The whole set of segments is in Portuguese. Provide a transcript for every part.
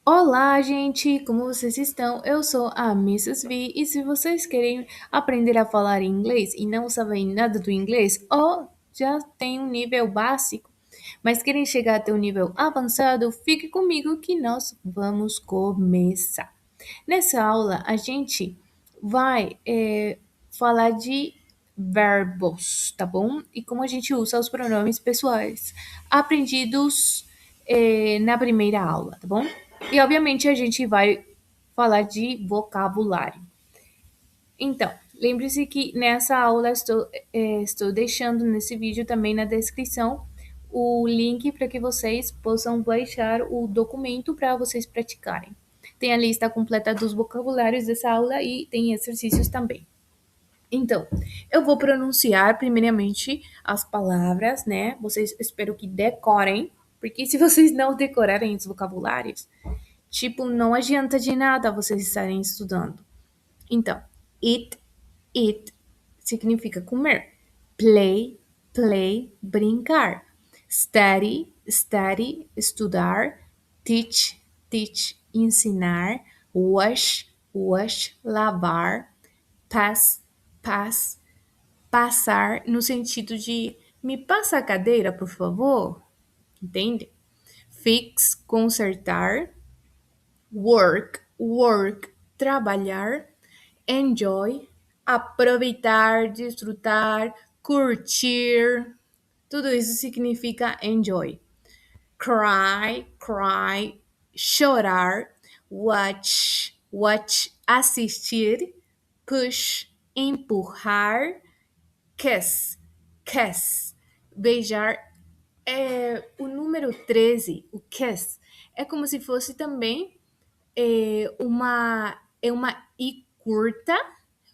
Olá, gente! Como vocês estão? Eu sou a Mrs. V e se vocês querem aprender a falar inglês e não sabem nada do inglês ou já têm um nível básico, mas querem chegar até um nível avançado, fique comigo que nós vamos começar. Nessa aula, a gente vai falar de verbos, tá bom? E como a gente usa os pronomes pessoais aprendidos na primeira aula, tá bom? E obviamente a gente vai falar de vocabulário. Então, lembre-se que nessa aula estou deixando nesse vídeo também na descrição o link para que vocês possam baixar o documento para vocês praticarem. Tem a lista completa dos vocabulários dessa aula e tem exercícios também. Então, eu vou pronunciar primeiramente as palavras, né? Vocês espero que decorem, porque se vocês não decorarem os vocabulários, tipo, não adianta de nada vocês estarem estudando. Então, eat significa comer. Play, brincar. Study, estudar. Teach, ensinar. Wash, lavar. Pass, passar, no sentido de me passa a cadeira, por favor. Entende? Fix, consertar. Work, trabalhar. Enjoy, aproveitar, desfrutar, curtir. Tudo isso significa enjoy. Cry, chorar. Watch, assistir. Push, empurrar. Kiss, beijar. O número 13, o kiss, é como se fosse também uma I curta,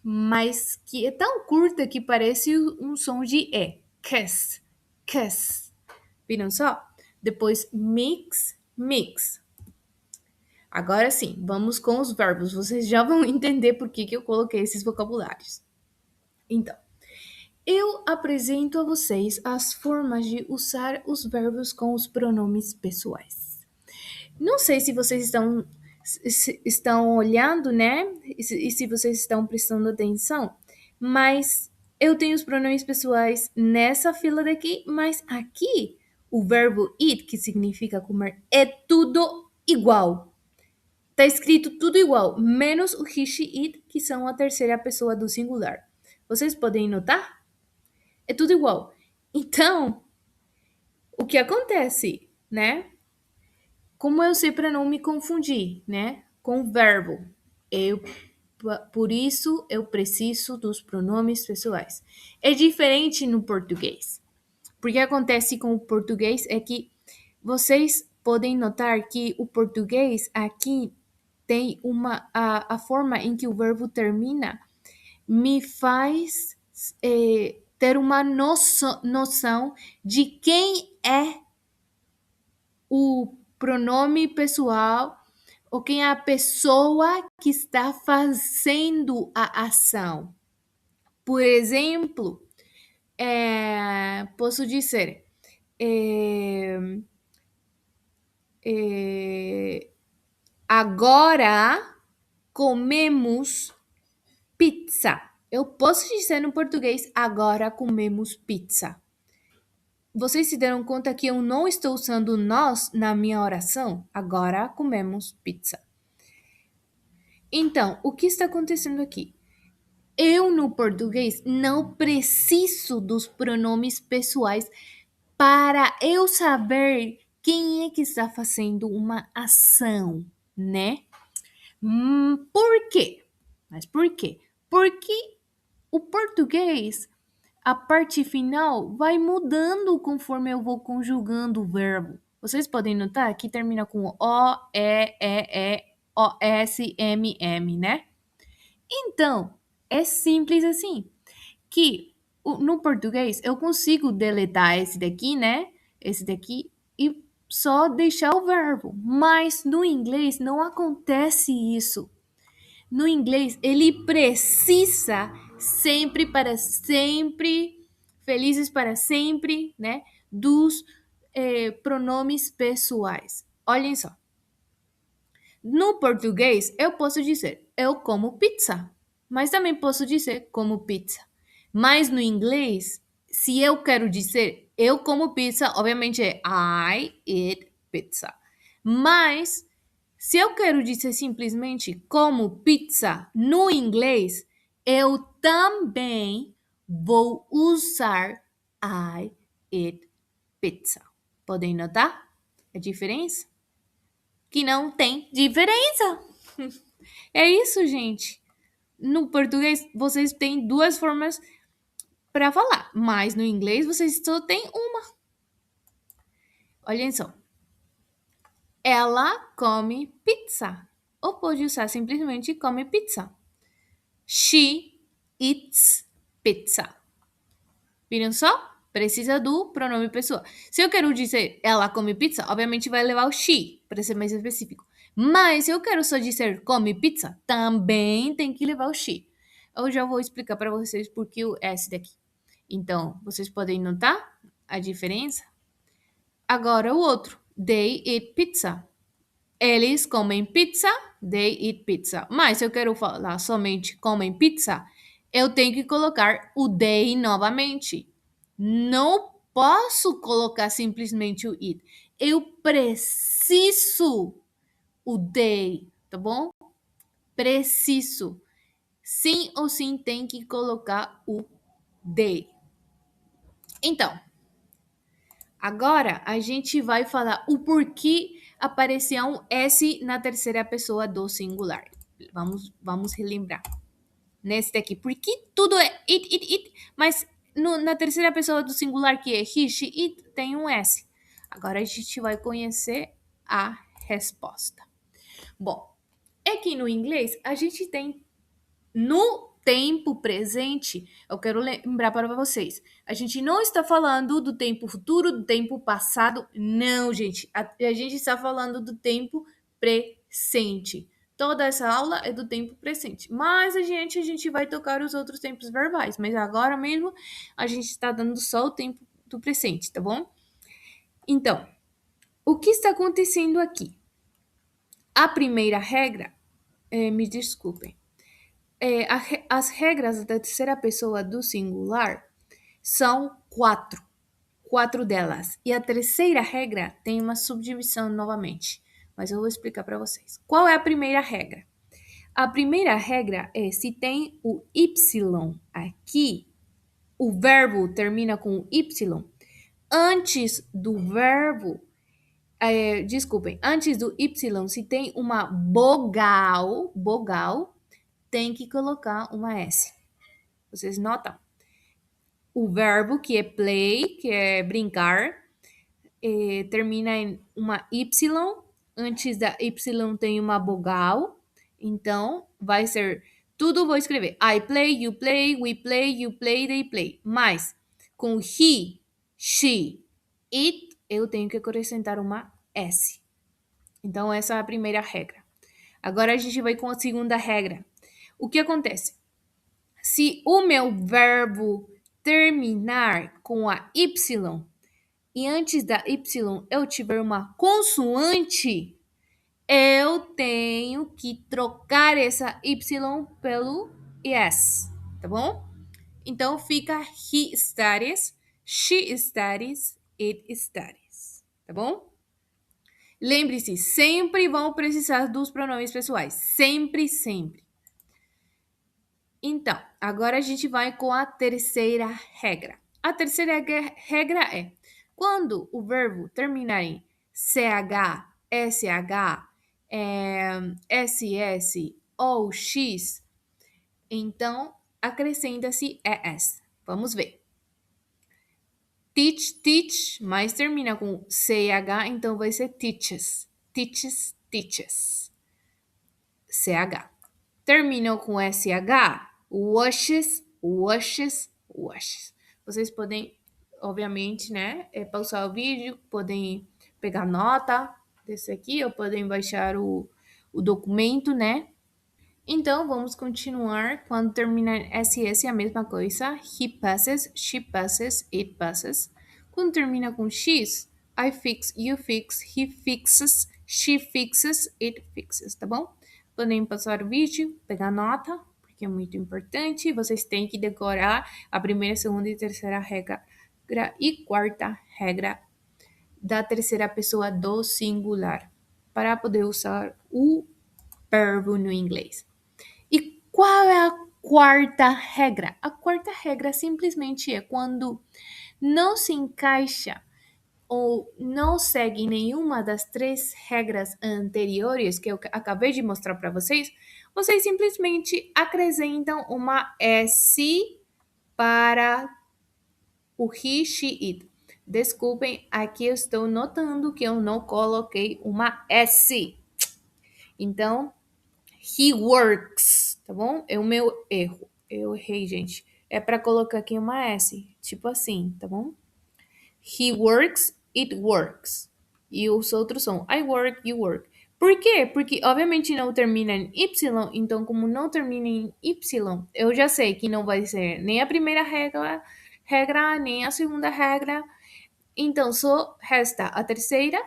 mas que é tão curta que parece um som de E. Kiss. Viram só? Depois mix. Agora sim, vamos com os verbos. Vocês já vão entender por que eu coloquei esses vocabulários. Então, eu apresento a vocês as formas de usar os verbos com os pronomes pessoais. Não sei se vocês estão olhando, né? E se vocês estão prestando atenção, mas eu tenho os pronomes pessoais nessa fila daqui, mas aqui o verbo eat, que significa comer, é tudo igual. Tá escrito tudo igual, menos o he, she, it, que são a terceira pessoa do singular. Vocês podem notar? É tudo igual. Então, o que acontece, né? Como eu sei para não me confundir, né? Com o verbo. Eu, por isso, eu preciso dos pronomes pessoais. É diferente no português. Porque acontece com o português é que vocês podem notar que o português aqui tem a forma em que o verbo termina me faz ter uma noção de quem é o pronome pessoal ou quem é a pessoa que está fazendo a ação. Por exemplo, posso dizer, é, é, agora comemos pizza. Eu posso dizer no português, agora comemos pizza. Vocês se deram conta que eu não estou usando nós na minha oração? Agora comemos pizza. Então, o que está acontecendo aqui? Eu, no português, não preciso dos pronomes pessoais para eu saber quem é que está fazendo uma ação, né? Por quê? Mas por quê? Porque o português, a parte final, vai mudando conforme eu vou conjugando o verbo. Vocês podem notar que termina com O, O, S, M, né? Então, é simples assim, que no português eu consigo deletar esse daqui, né? Esse daqui e só deixar o verbo. Mas no inglês não acontece isso. No inglês, ele precisa sempre para sempre, felizes para sempre, né? Dos pronomes pessoais. Olhem só. No português, eu posso dizer eu como pizza, mas também posso dizer como pizza. Mas no inglês, se eu quero dizer eu como pizza, obviamente é I eat pizza. Mas se eu quero dizer simplesmente como pizza no inglês, eu também vou usar I eat pizza. Podem notar a diferença? Que não tem diferença. É isso, gente. No português, vocês têm duas formas para falar, mas no inglês vocês só têm uma. Olhem só. Ela come pizza. Ou pode usar simplesmente come pizza. She eats pizza. Viram só? Precisa do pronome pessoa. Se eu quero dizer ela come pizza, obviamente vai levar o she, para ser mais específico. Mas se eu quero só dizer come pizza, também tem que levar o she. Eu já vou explicar para vocês por que o S daqui. Então, vocês podem notar a diferença? Agora o outro. They eat pizza. Eles comem pizza, they eat pizza. Mas se eu quero falar somente comem pizza, eu tenho que colocar o they novamente. Não posso colocar simplesmente o it. Eu preciso o they, tá bom? Preciso. Sim ou sim tem que colocar o they. Então, agora a gente vai falar o porquê aparecia um S na terceira pessoa do singular. Vamos relembrar. Nesse daqui, porque tudo é it, mas na terceira pessoa do singular, que é he, she, it, tem um S. Agora a gente vai conhecer a resposta. Bom, é que no inglês a gente tem no tempo presente, eu quero lembrar para vocês. A gente não está falando do tempo futuro, do tempo passado. Não, gente. A gente está falando do tempo presente. Toda essa aula é do tempo presente. Mas a gente vai tocar os outros tempos verbais. Mas agora mesmo a gente está dando só o tempo do presente, tá bom? Então, o que está acontecendo aqui? A primeira regra, me desculpem. As regras da terceira pessoa do singular são quatro. Quatro delas. E a terceira regra tem uma subdivisão novamente. Mas eu vou explicar para vocês. Qual é a primeira regra? A primeira regra é se tem o Y aqui, o verbo termina com Y, antes do verbo, desculpem, antes do Y, se tem uma vogal, tem que colocar uma S. Vocês notam? O verbo, que é play, que é brincar, termina em uma Y. Antes da Y tem uma vogal. Então, vai ser tudo, vou escrever. I play, you play, we play, you play, they play. Mas, com he, she, it, eu tenho que acrescentar uma S. Então, essa é a primeira regra. Agora a gente vai com a segunda regra. O que acontece? Se o meu verbo terminar com a Y e antes da Y eu tiver uma consoante, eu tenho que trocar essa Y pelo yes, tá bom? Então fica he studies, she studies, it studies, tá bom? Lembre-se, sempre vão precisar dos pronomes pessoais. Sempre, sempre. Então, agora a gente vai com a terceira regra. A terceira regra é: quando o verbo terminar em CH, SH, SS ou X, então acrescenta-se ES. Vamos ver. Teach, teach, mas termina com CH, então vai ser teaches. Teaches, teaches. CH. Terminam com SH, washes, washes, washes. Vocês podem, obviamente, né, pausar o vídeo, podem pegar nota desse aqui, ou podem baixar o documento, né? Então, vamos continuar. Quando terminar SS, é a mesma coisa. He passes, she passes, it passes. Quando termina com X, I fix, you fix, he fixes, She fixes, it fixes, tá bom? Podem passar o vídeo, pegar nota, porque é muito importante. Vocês têm que decorar a primeira, segunda e terceira regra e quarta regra da terceira pessoa do singular para poder usar o verbo no inglês. E qual é a quarta regra? A quarta regra simplesmente é quando não se encaixa ou não segue nenhuma das três regras anteriores que eu acabei de mostrar para vocês, vocês simplesmente acrescentam uma S para o he, she, it. Desculpem, aqui eu estou notando que eu não coloquei uma S. Então, he works, tá bom? É o meu erro. Eu errei, gente. É para colocar aqui uma S, tipo assim, tá bom? He works, it works. E os outros são I work, you work. Por quê? Porque obviamente não termina em Y, então como não termina em Y, eu já sei que não vai ser nem a primeira regra nem a segunda regra. Então só resta a terceira,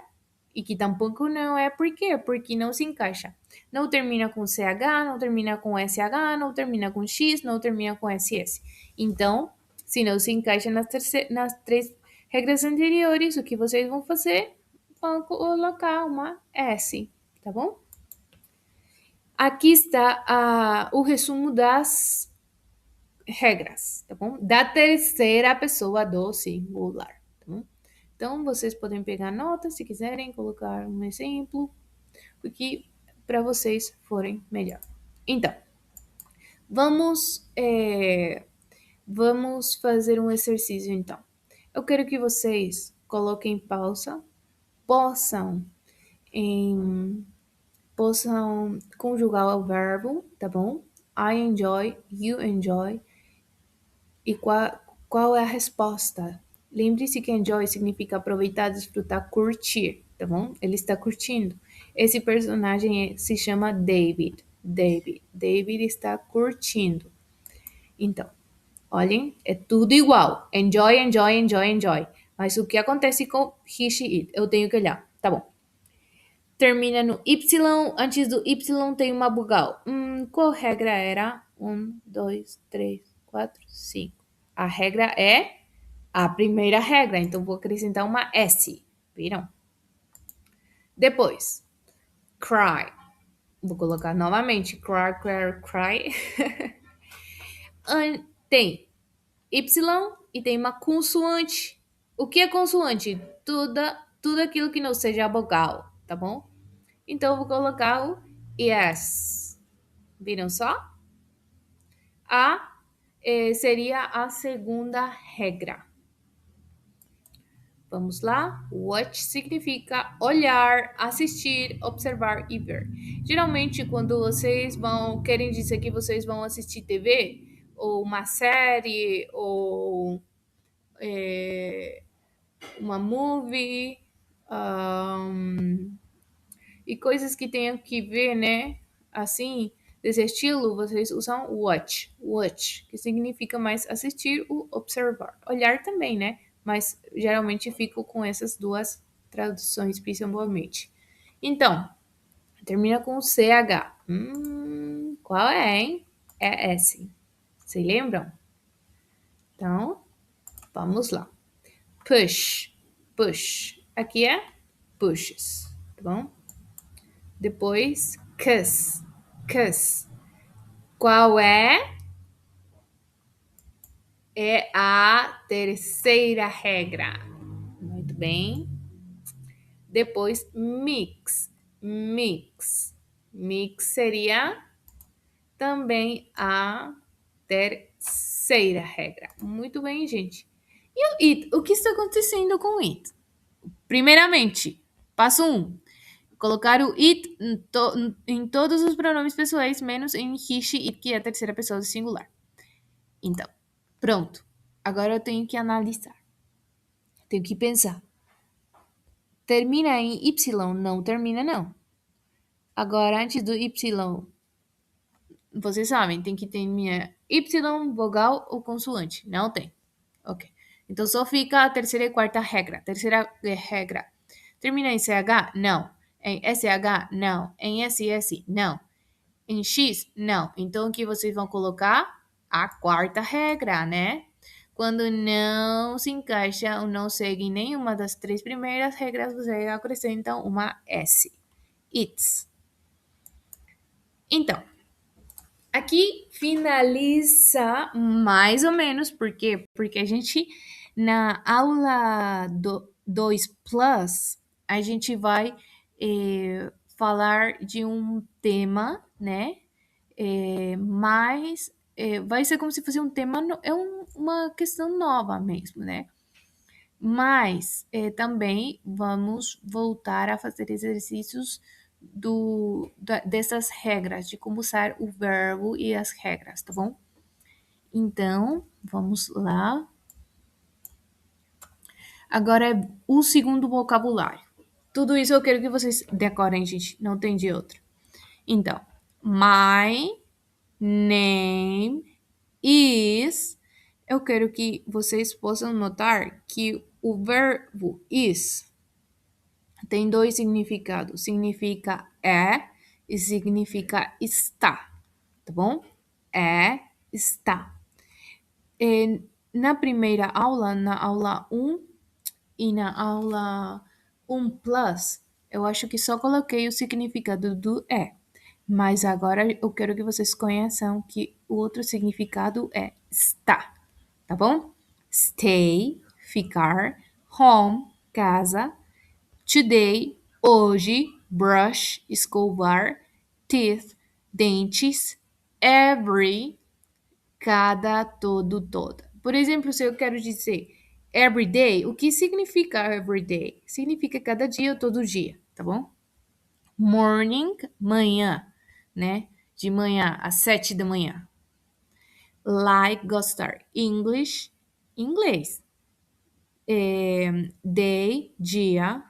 e que tampouco não é por quê? Porque não se encaixa. Não termina com CH, não termina com SH, não termina com X, não termina com SS. Então, se não se encaixa nas três regras anteriores, o que vocês vão fazer? Vão colocar uma S, tá bom? Aqui está o resumo das regras, tá bom? Da terceira pessoa do singular, tá bom? Então, vocês podem pegar notas se quiserem, colocar um exemplo, o que para vocês forem melhor. Então, vamos, vamos fazer um exercício, então. Eu quero que vocês coloquem pausa, possam, possam conjugar o verbo, tá bom? I enjoy, you enjoy, e qual é a resposta? Lembre-se que enjoy significa aproveitar, desfrutar, curtir, tá bom? Ele está curtindo. Esse personagem se chama David. David está curtindo. Então, olhem, é tudo igual. Enjoy, enjoy, enjoy, enjoy. Mas o que acontece com he, she, it? Eu tenho que olhar. Tá bom. Termina no Y, antes do Y tem uma vogal. Qual regra era? 1, 2, 3, 4, 5. A regra é a primeira regra, então vou acrescentar uma S. Viram? Depois, cry. Vou colocar novamente cry, cry, cry. Tem Y e tem uma consoante. O que é consoante? Tudo aquilo que não seja vogal, tá bom? Então eu vou colocar o yes. Viram só? Seria a segunda regra. Vamos lá? Watch significa olhar, assistir, observar e ver. Geralmente, quando vocês querem dizer que vocês vão assistir TV, ou uma série, ou uma movie, e coisas que tenham que ver, né? Assim, desse estilo, vocês usam watch, que significa mais assistir ou observar. Olhar também, né? Mas geralmente fico com essas duas traduções, principalmente. Então, termina com CH. Qual é, hein? É S. Vocês lembram? Então, vamos lá. Push. Aqui é pushes, tá bom? Depois, kiss. Qual é? É a terceira regra. Muito bem. Depois, mix. Mix seria também a terceira regra. Muito bem, gente. E o it? O que está acontecendo com o it? Primeiramente, passo 1. Colocar o it em todos os pronomes pessoais, menos em he, she, it, que é a terceira pessoa do singular. Então, pronto. Agora eu tenho que analisar. Tenho que pensar. Termina em Y? Não termina, não. Agora, antes do Y, vocês sabem, tem que ter minha Y, vogal ou consoante. Não tem. Ok. Então, só fica a terceira e quarta regra. Terceira regra. Termina em CH? Não. Em SH, não. Em SS, não. Em X, não. Então, o que vocês vão colocar? A quarta regra, né? Quando não se encaixa ou não segue nenhuma das três primeiras regras, vocês acrescentam uma S. It's. Então, aqui finaliza mais ou menos, por quê? Porque a gente, na aula 2 Plus, a gente vai falar de um tema, né? Mas vai ser como se fosse um tema, uma questão nova mesmo, né? Mas também vamos voltar a fazer exercícios dessas regras, de como usar o verbo e as regras, tá bom? Então, vamos lá. Agora é o segundo vocabulário. Tudo isso eu quero que vocês decorem, gente. Não tem de outro. Então, my name is. Eu quero que vocês possam notar que o verbo is tem dois significados. Significa é e significa está, tá bom? É, está. Na primeira aula, na aula um e na aula um plus, eu acho que só coloquei o significado do é. Mas agora eu quero que vocês conheçam que o outro significado é está, tá bom? Stay, ficar, home, casa, today, hoje, brush, escovar, teeth, dentes, every, cada, todo, toda. Por exemplo, se eu quero dizer every day, o que significa every day? Significa cada dia ou todo dia, tá bom? Morning, manhã, né? De manhã, às 7 da manhã. Like, gostar. English, inglês. Day, dia.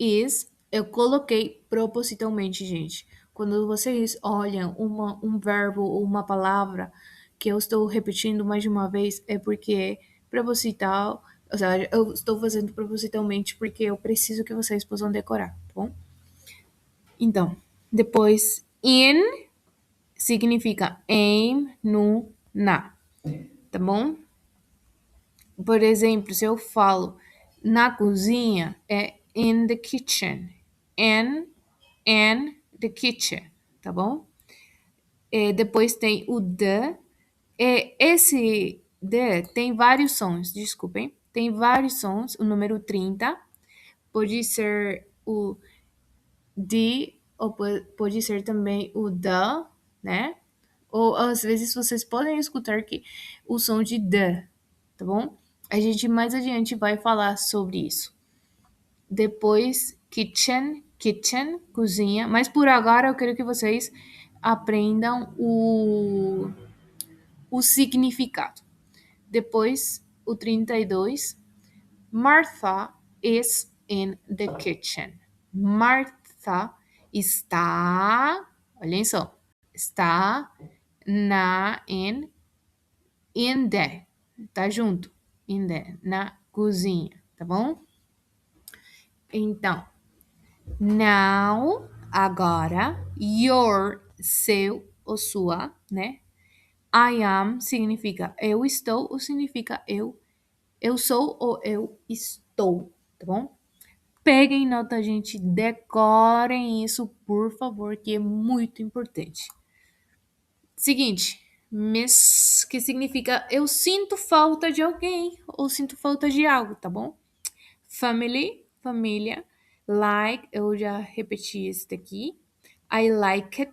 Is, eu coloquei propositalmente, gente. Quando vocês olham um verbo ou uma palavra que eu estou repetindo mais de uma vez, é porque é proposital, ou seja, eu estou fazendo propositalmente porque eu preciso que vocês possam decorar, tá bom? Então, depois, in significa em, no, na, tá bom? Por exemplo, se eu falo na cozinha, é in the kitchen. In the kitchen, tá bom? Depois tem o the. Esse the tem vários sons, desculpem. Tem vários sons, o número 30. Pode ser o de, ou pode ser também o the, né? Ou às vezes vocês podem escutar que o som de the, tá bom? A gente mais adiante vai falar sobre isso. Depois, kitchen, cozinha. Mas por agora eu quero que vocês aprendam o significado. Depois, o 32. Martha is in the kitchen. Martha está, olhem só, está in the, tá junto, in the, na cozinha, tá bom? Então, now, agora, your, seu ou sua, né? I am significa eu estou ou significa eu sou ou eu estou, tá bom? Peguem nota, gente, decorem isso, por favor, que é muito importante. Seguinte, miss, que significa eu sinto falta de alguém ou sinto falta de algo, tá bom? Family, família. Like, eu já repeti esse daqui. I like it,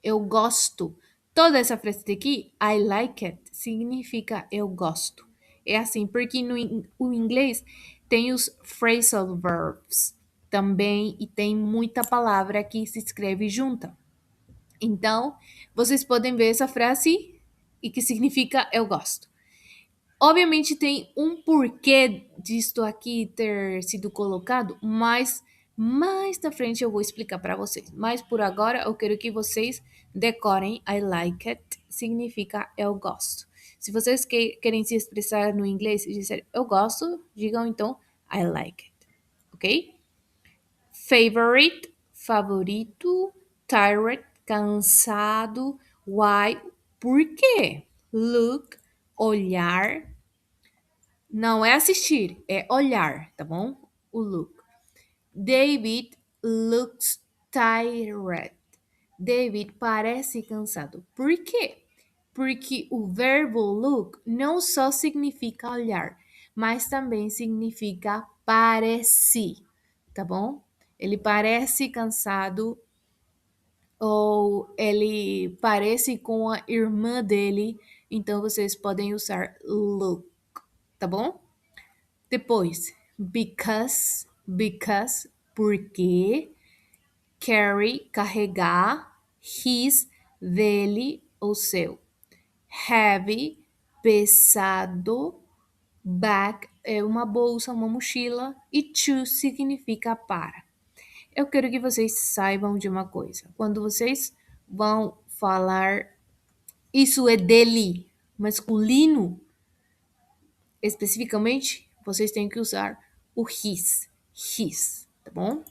eu gosto. Toda essa frase daqui, I like it, significa eu gosto. É assim, porque o inglês tem os phrasal verbs também e tem muita palavra que se escreve junta. Então, vocês podem ver essa frase e que significa eu gosto. Obviamente tem um porquê disto aqui ter sido colocado, mas mais na frente eu vou explicar para vocês. Mas por agora eu quero que vocês decorem I like it, significa eu gosto. Se vocês querem se expressar no inglês e dizer eu gosto, digam então I like it, ok? Favorite, favorito. Tired, cansado. Why, por quê? Look, olhar. Não é assistir, é olhar, tá bom? O look. David looks tired. David parece cansado. Por quê? Porque o verbo look não só significa olhar, mas também significa parece, tá bom? Ele parece cansado ou ele parece com a irmã dele, então vocês podem usar look, tá bom? Depois, because, porque, carry, carregar, his, dele ou seu. Heavy, pesado, bag é uma bolsa, uma mochila e to significa para. Eu quero que vocês saibam de uma coisa. Quando vocês vão falar isso é dele, masculino, especificamente, vocês têm que usar o his, tá bom?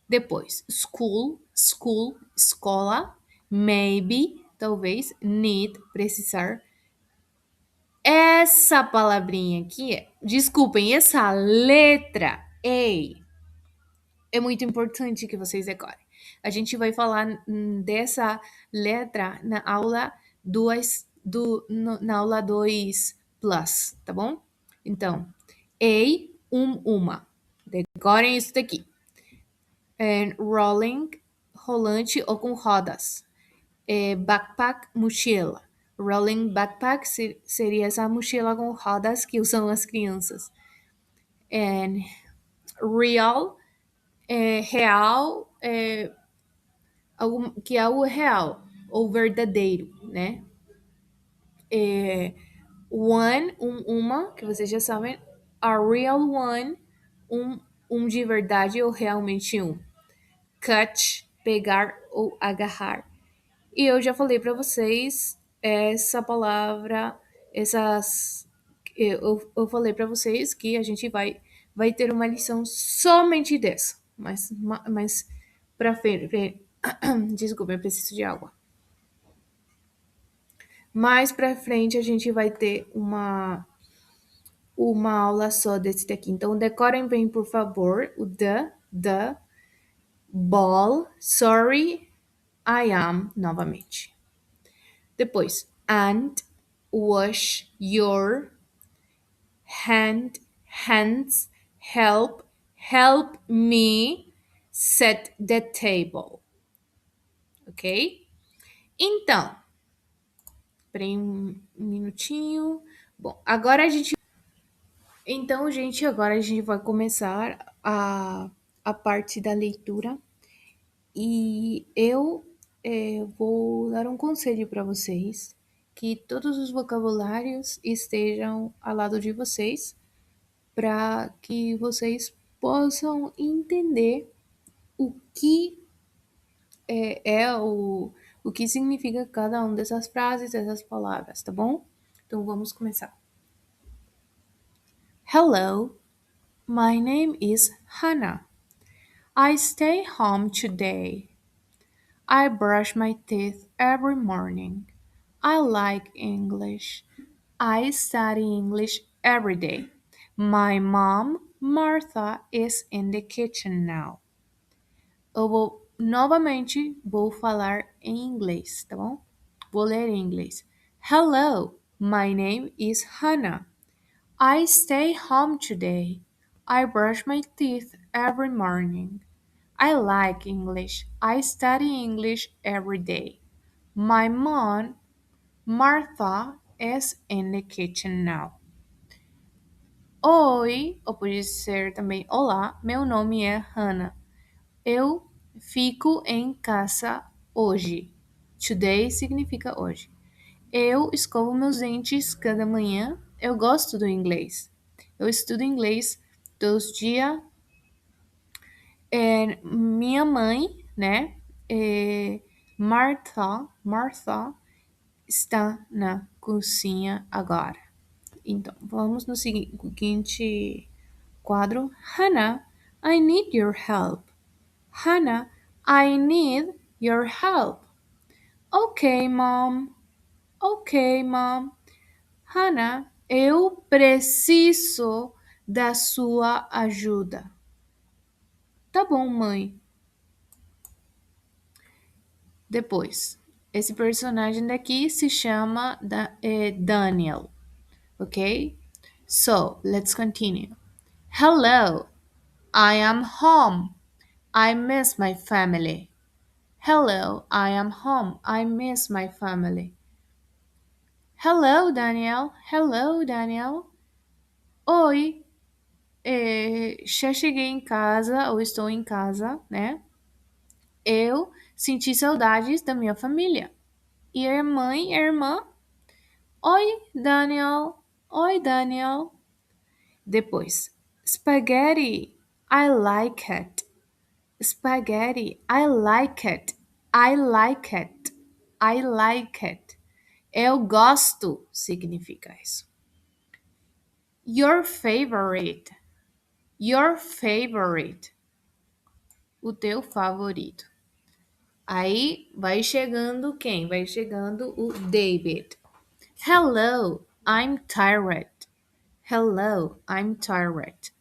Depois, school, escola, maybe, talvez, need, precisar. Essa palavrinha aqui, desculpem, essa letra A é muito importante que vocês decorem. A gente vai falar dessa letra na aula 2 na aula 2 plus, tá bom? Então, A, uma. Decorem isso daqui. And rolling, rolante ou com rodas. Backpack, mochila. Rolling backpack seria essa mochila com rodas que usam as crianças. And real, real, que é algo real ou verdadeiro, né? One, uma, que vocês já sabem. A real one, um de verdade ou realmente um. Cut, pegar ou agarrar. E eu já falei para vocês essa palavra, essas. Eu falei para vocês que a gente vai ter uma lição somente dessa. Mas para frente. Desculpa, eu preciso de água. Mais para frente a gente vai ter uma aula só desse daqui. Então decorem bem, por favor, o the, ball, sorry, I am, novamente. Depois, and, wash, your, hand, hands, help me set the table. Ok? Então, esperei um minutinho. Bom, agora a gente. Então, gente, agora a gente vai começar a parte da leitura. E eu vou dar um conselho para vocês, que todos os vocabulários estejam ao lado de vocês, para que vocês possam entender o que o que significa cada uma dessas frases, dessas palavras, tá bom? Então vamos começar. Hello, my name is Hannah. I stay home today. I brush my teeth every morning. I like English. I study English every day. My mom, Martha, is in the kitchen now. Eu vou novamente vou falar em inglês, tá bom? Vou ler em inglês. Hello, my name is Hannah. I stay home today. I brush my teeth every morning. I like English. I study English every day. My mom, Martha, is in the kitchen now. Oi, ou pode ser também olá, meu nome é Hannah. Eu fico em casa hoje. Today significa hoje. Eu escovo meus dentes cada manhã. Eu gosto do inglês. Eu estudo inglês todos os dias. Minha mãe, né? Martha está na cozinha agora. Então, vamos no seguinte quadro. Hannah, I need your help. Hannah, I need your help. Okay, mom. Okay, mom. Hannah, eu preciso da sua ajuda. Tá bom, mãe. Depois, esse personagem daqui se chama Daniel, ok? So, let's continue. Hello, I am home. I miss my family. Hello, I am home. I miss my family. Hello, Daniel. Hello, Daniel. Oi, já cheguei em casa ou estou em casa, né? Eu senti saudades da minha família. E a mãe e a irmã? Oi, Daniel. Oi, Daniel. Depois, spaghetti. I like it. Spaghetti. I like it. I like it. I like it. Eu gosto significa isso. Your favorite. Your favorite. O teu favorito. Aí vai chegando quem? Vai chegando o David. Hello, I'm tired. Hello, I'm tired.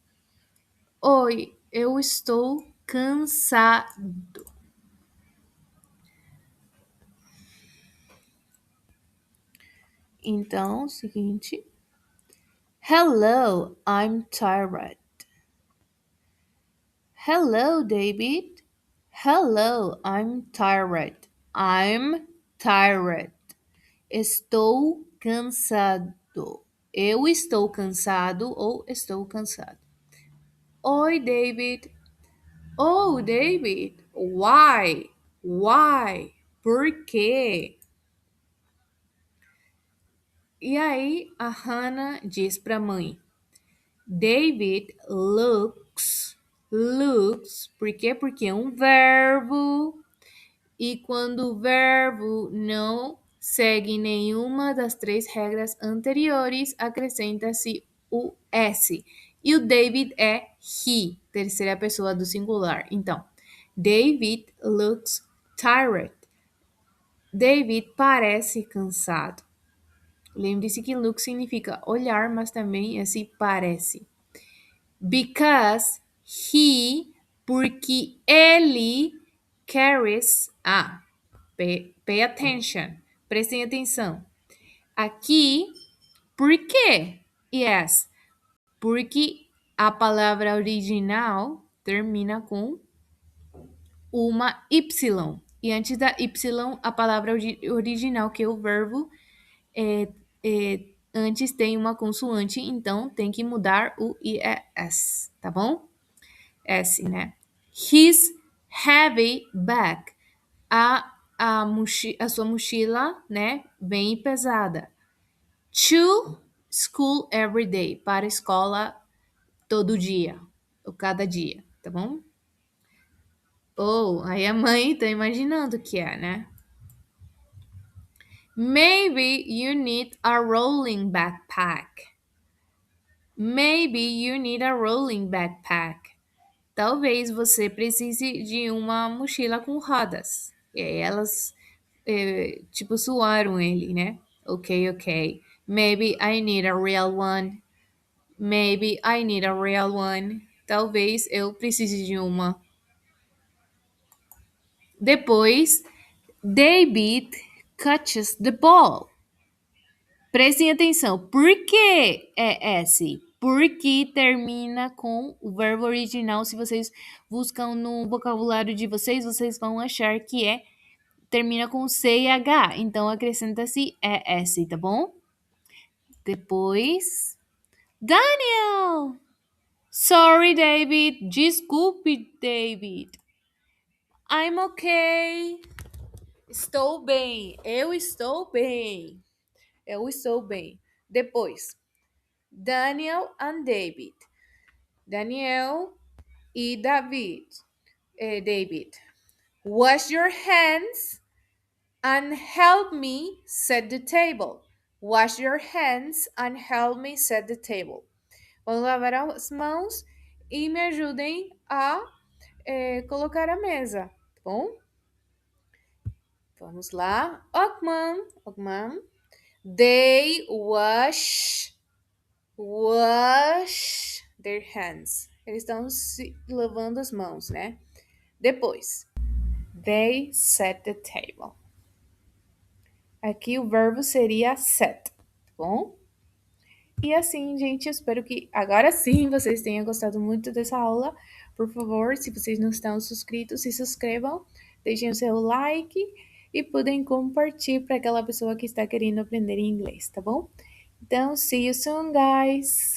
Oi, eu estou cansado. Então, seguinte. Hello, I'm tired. Hello, David. Hello, I'm tired. I'm tired. Estou cansado. Eu estou cansado ou estou cansado. Oi, David. Oh, David. Why? Why? Por quê? E aí a Hannah diz para a mãe: David looks, por quê? Porque é um verbo e quando o verbo não segue nenhuma das três regras anteriores, acrescenta-se o S. E o David é he, terceira pessoa do singular. Então, David looks tired. David parece cansado. Lembre-se que look significa olhar, mas também esse parece. Because he, porque ele carries. Pay attention. Prestem atenção. Aqui, por quê? Yes. Porque a palavra original termina com uma Y. E antes da Y, a palavra original, que é o verbo, é, antes tem uma consoante, então tem que mudar o IES, tá bom? S, né? His heavy bag. A sua mochila, né? Bem pesada. To school every day. Para a escola todo dia. Ou cada dia, tá bom? Ou aí a mãe tá imaginando o que é, né? Maybe you need a rolling backpack. Maybe you need a rolling backpack. Talvez você precise de uma mochila com rodas. E aí elas, tipo, suaram ele, né? Ok, ok. Maybe I need a real one. Maybe I need a real one. Talvez eu precise de uma. Depois, David catches the ball. Prestem atenção. Por que é S? Porque termina com o verbo original. Se vocês buscam no vocabulário de vocês, vocês vão achar que termina com C e H. Então acrescenta-se ES, tá bom? Depois, Daniel! Sorry, David. Desculpe, David. I'm okay. Estou bem. Eu estou bem. Eu estou bem. Depois, Daniel and David. Daniel e David. Wash your hands and help me set the table. Wash your hands and help me set the table. Vamos lavar as mãos e me ajudem a colocar a mesa, tá bom? Vamos lá. Okman. They wash their hands. Eles estão se lavando as mãos, né? Depois, they set the table. Aqui o verbo seria set, tá bom? E assim, gente, eu espero que agora sim vocês tenham gostado muito dessa aula. Por favor, se vocês não estão inscritos, se inscrevam, deixem o seu like e podem compartilhar para aquela pessoa que está querendo aprender inglês, tá bom? Então, see you soon, guys!